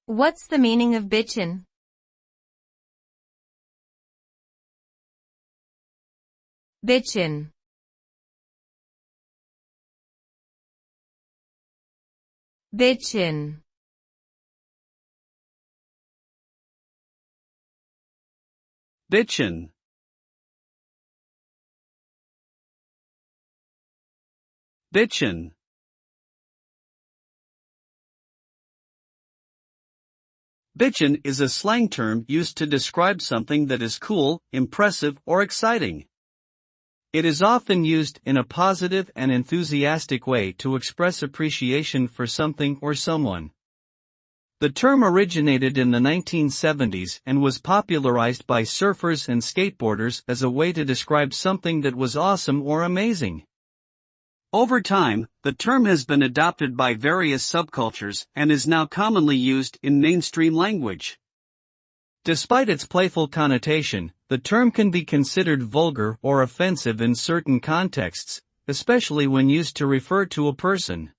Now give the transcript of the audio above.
What's the meaning of bitchin? Bitchin. Bitchin. bitchin, bitchin, bitchin is a slang term used to describe something that is cool, impressive, or exciting. It is often used in a positive and enthusiastic way to express appreciation for something or someone. The term originated in the 1970s and was popularized by surfers and skateboarders as a way to describe something that was awesome or amazing. Over time, the term has been adopted by various subcultures and is now commonly used in mainstream language. Despite its playful connotation, the term can be considered vulgar or offensive in certain contexts, especially when used to refer to a person.